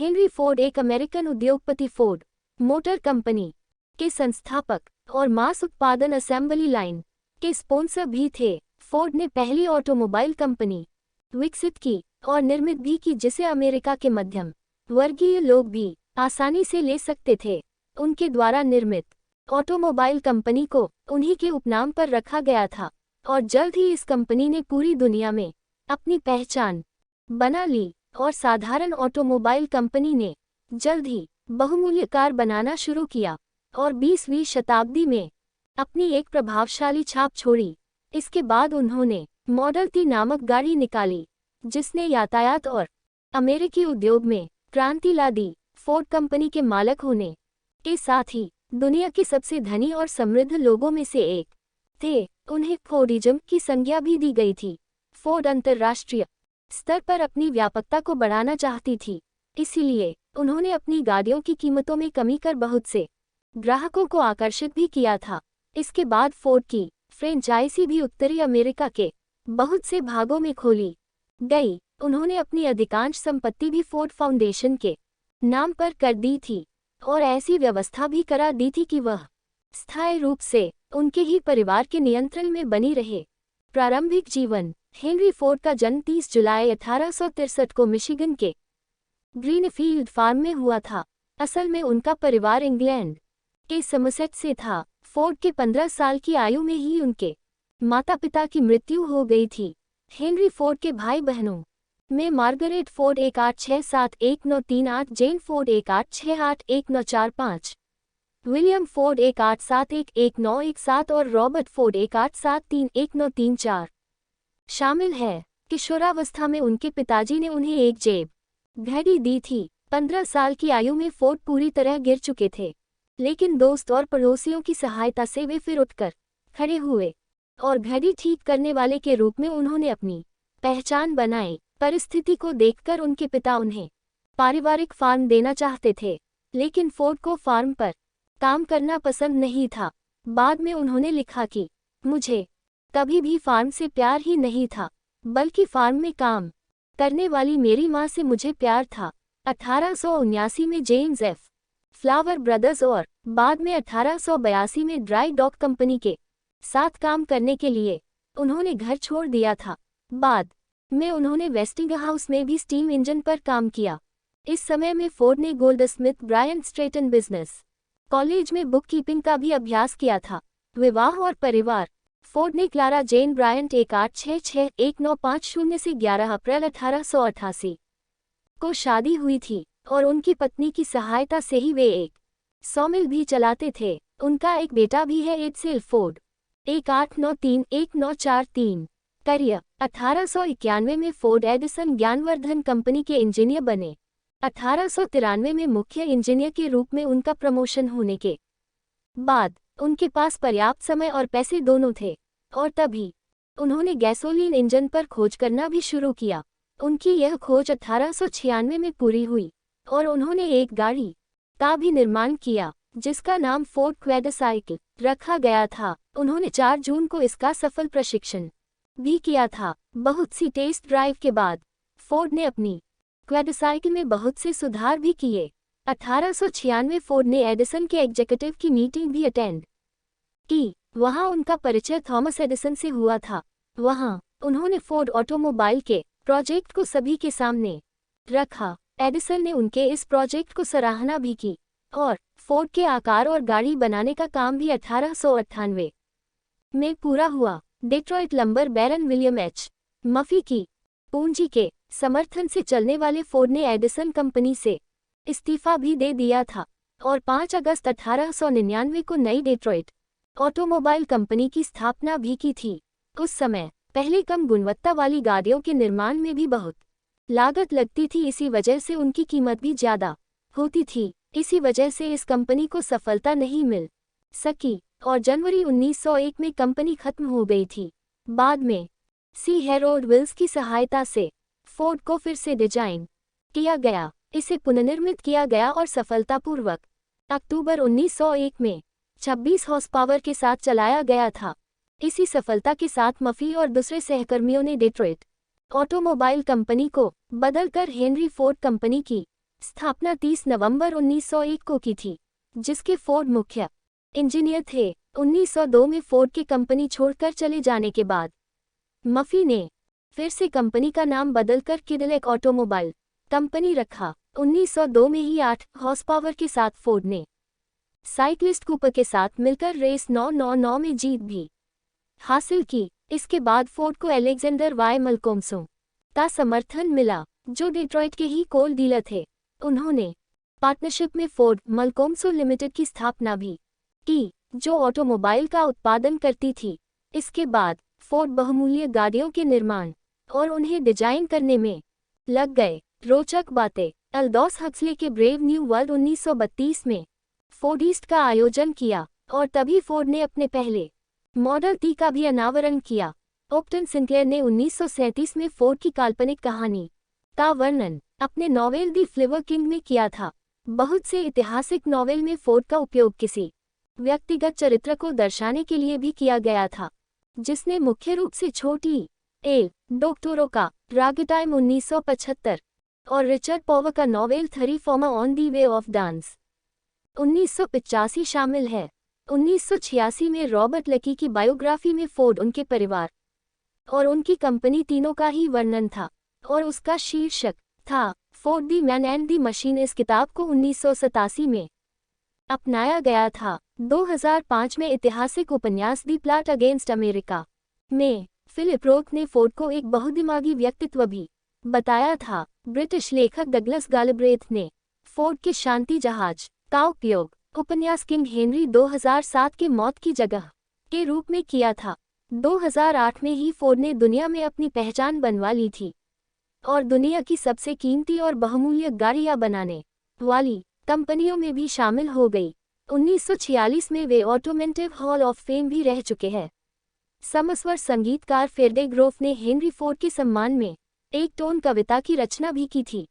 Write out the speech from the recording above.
Henry Ford एक American उद्योगपति Ford motor company के संस्थापक और मास उत्पादन असेंबली लाइन के स्पॉन्सर भी थे। फोर्ड ने पहली ऑटोमोबाइल कंपनी विकसित की और निर्मित भी की जिसे अमेरिका के मध्यम वर्गीय लोग भी आसानी से ले सकते थे। उनके द्वारा निर्मित ऑटोमोबाइल कंपनी को उन्हीं के उपनाम पर रखा गया था और जल्द ही इस कंपनी ने पूरी दुनिया में अपनी पहचान बना ली और साधारण ऑटोमोबाइल कंपनी ने जल्द ही बहुमूल्य कार बनाना शुरू किया और 20वीं शताब्दी में अपनी एक प्रभावशाली छाप छोड़ी। इसके बाद उन्होंने मॉडल टी नामक गाड़ी निकाली जिसने यातायात और अमेरिकी उद्योग में क्रांति ला दी। फोर्ड कंपनी के मालिक होने के साथ ही दुनिया के सबसे धनी और समृद्ध लोगों में से एक थे। उन्हें फोर्डिज्म की संज्ञा भी दी गई थी। फोर्ड अंतर्राष्ट्रीय स्तर पर अपनी व्यापकता को बढ़ाना चाहती थी, इसीलिए उन्होंने अपनी गाड़ियों की कीमतों में कमी कर बहुत से ग्राहकों को आकर्षित भी किया था। इसके बाद फोर्ड की फ्रेंचाइजी भी उत्तरी अमेरिका के बहुत से भागों में खोली गई। उन्होंने अपनी अधिकांश संपत्ति भी फोर्ड फाउंडेशन के नाम पर कर दी थी और ऐसी व्यवस्था भी करा दी थी कि वह स्थायी रूप से उनके ही परिवार के नियंत्रण में बनी रहे। प्रारंभिक जीवन। हेनरी फोर्ड का जन्म 30 जुलाई 1863 को मिशिगन के ग्रीनफील्ड फार्म में हुआ था। असल में उनका परिवार इंग्लैंड के समसेट से था। फोर्ड के 15 साल की आयु में ही उनके माता पिता की मृत्यु हो गई थी। हेनरी फोर्ड के भाई बहनों में मार्गरेट फोर्ड 18671938, जेन फोर्ड 18681945, विलियम फोर्ड 18711917 और रॉबर्ट फोर्ड 18731934 शामिल है। किशोरावस्था में उनके पिताजी ने उन्हें एक जेब घड़ी दी थी। 15 साल की आयु में फोर्ड पूरी तरह गिर चुके थे, लेकिन दोस्त और पड़ोसियों की सहायता से वे फिर उठकर खड़े हुए और घड़ी ठीक करने वाले के रूप में उन्होंने अपनी पहचान बनाई। परिस्थिति को देखकर उनके पिता उन्हें पारिवारिक फार्म देना चाहते थे, लेकिन फोर्ड को फार्म पर काम करना पसंद नहीं था। बाद में उन्होंने लिखा कि मुझे कभी भी फार्म से प्यार ही नहीं था, बल्कि फार्म में काम करने वाली मेरी माँ से मुझे प्यार था। 1879 में जेम्स एफ फ्लावर ब्रदर्स और बाद में 1882 में ड्राई डॉक कंपनी के साथ काम करने के लिए उन्होंने घर छोड़ दिया था। बाद में उन्होंने वेस्टिंगहाउस में भी स्टीम इंजन पर काम किया। इस समय में फोर्ड ने Goldsmith Bryant Stratton business college में बुक कीपिंग का भी अभ्यास किया था। विवाह और परिवार। फोर्ड ने क्लारा जेन ब्रायंट 18661950 से 11 अप्रैल 1888 को शादी हुई थी और उनकी पत्नी की सहायता से ही वे एक सॉमिल भी चलाते थे। उनका एक बेटा भी है, एडसेल फोर्ड 18931943। करियर। 1891 में फोर्ड एडिसन ज्ञानवर्धन कंपनी के इंजीनियर बने। 1893 में मुख्य इंजीनियर के रूप में उनका प्रमोशन होने के बाद उनके पास पर्याप्त समय और पैसे दोनों थे और तभी उन्होंने गैसोलीन इंजन पर खोज करना भी शुरू किया। उनकी यह खोज 1896 में पूरी हुई और उन्होंने एक गाड़ी का भी निर्माण किया जिसका नाम फोर्ड क्वेडसाइकिल रखा गया था। उन्होंने 4 जून को इसका सफल प्रशिक्षण भी किया था। बहुत सी टेस्ट ड्राइव के बाद फोर्ड ने अपनी क्वेडसाइकिल में बहुत से सुधार भी किए। 1896 फोर्ड ने एडिसन के एग्जीक्यूटिव की मीटिंग भी अटेंड की। वहां उनका परिचय थॉमस एडिसन से हुआ था। वहां उन्होंने फोर्ड ऑटोमोबाइल के प्रोजेक्ट को सभी के सामने रखा। एडिसन ने उनके इस प्रोजेक्ट को सराहना भी की और फोर्ड के आकार और गाड़ी बनाने का काम भी 1898 में पूरा हुआ। डेट्रॉइट लंबर बैरन विलियम एच मफी की पूंजी के समर्थन से चलने वाले फोर्ड ने एडिसन कंपनी से इस्तीफा भी दे दिया था और 5 अगस्त 1899 को नई डेट्रॉइट ऑटोमोबाइल कंपनी की स्थापना भी की थी। उस समय पहले कम गुणवत्ता वाली गाड़ियों के निर्माण में भी बहुत लागत लगती थी, इसी वजह से उनकी कीमत भी ज़्यादा होती थी। इसी वजह से इस कंपनी को सफलता नहीं मिल सकी और जनवरी 1901 में कंपनी खत्म हो गई थी। बाद में सी हैरोल्ड विल्स की सहायता से फोर्ड को फिर से डिजाइन किया गया, इसे पुनर्निर्मित किया गया और सफलतापूर्वक अक्टूबर 1901 में 26 हॉर्स पावर के साथ चलाया गया था। इसी सफलता के साथ मफी और दूसरे सहकर्मियों ने डेट्रॉइट ऑटोमोबाइल कंपनी को बदलकर हेनरी फोर्ड कंपनी की स्थापना 30 नवंबर 1901 को की थी, जिसके फोर्ड मुख्य इंजीनियर थे। 1902 में फोर्ड की कंपनी छोड़कर चले जाने के बाद मफी ने फिर से कंपनी का नाम बदलकर कैडिलैक ऑटोमोबाइल कंपनी रखा। 1902 में ही 8 हॉर्स पावर के साथ फोर्ड ने साइक्लिस्ट कूपर के साथ मिलकर रेस 999 में जीत भी हासिल की। इसके बाद फोर्ड को अलेक्जेंडर वाई मलकोम्सो का समर्थन मिला, जो डेट्रॉइट के ही कोल डीलर थे। उन्होंने पार्टनरशिप में फोर्ड मलकोम्सो लिमिटेड की स्थापना भी की, जो ऑटोमोबाइल का उत्पादन करती थी। इसके बाद फोर्ड बहुमूल्य गाड़ियों के निर्माण और उन्हें डिजाइन करने में लग गए। रोचक बातें। अल्दोस हक्सले के ब्रेव न्यू वर्ल्ड 1932 में फोर्ड ईस्ट का आयोजन किया और तभी फोर्ड ने अपने पहले मॉडल टी का भी अनावरण किया। ओप्टन सिंक्लेयर ने 1937 में फोर्ड की काल्पनिक कहानी का वर्णन अपने नॉवेल दी फ्लेवर किंग में किया था। बहुत से ऐतिहासिक नॉवेल में फोर्ड का उपयोग किसी व्यक्तिगत चरित्र को दर्शाने के लिए भी किया गया था, जिसने मुख्य रूप से छोटी एल डॉक्टोरो का रागटाइम 1975 और रिचर्ड पॉवर का नॉवेल थरी फॉर्मा on the way of dance 1985 शामिल है। 1986 में रॉबर्ट लकी की बायोग्राफी में फोर्ड, उनके परिवार और उनकी कंपनी तीनों का ही वर्णन था और उसका शीर्षक था Ford the man and the machine. इस किताब को 1987 में अपनाया गया था। 2005 में ऐतिहासिक उपन्यास दी प्लॉट अगेंस्ट अमेरिका में फिलिप रोथ ने फोर्ड को एक बहुदिमागी व्यक्तित्व भी बताया था। ब्रिटिश लेखक डगलस गैलब्रेथ ने फोर्ड के शांति जहाज का उपयोग उपन्यास किंग हेनरी 2007 के मौत की जगह के रूप में किया था। 2008 में ही फोर्ड ने दुनिया में अपनी पहचान बनवा ली थी और दुनिया की सबसे कीमती और बहुमूल्य गाड़ियां बनाने वाली कंपनियों में भी शामिल हो गई। 1946 में वे ऑटोमोटिव हॉल ऑफ फेम भी रह चुके हैं। समस्वर संगीतकार फेर्डे ग्रोफ ने हेनरी फोर्ड के सम्मान में एक टोन कविता की रचना भी की थी।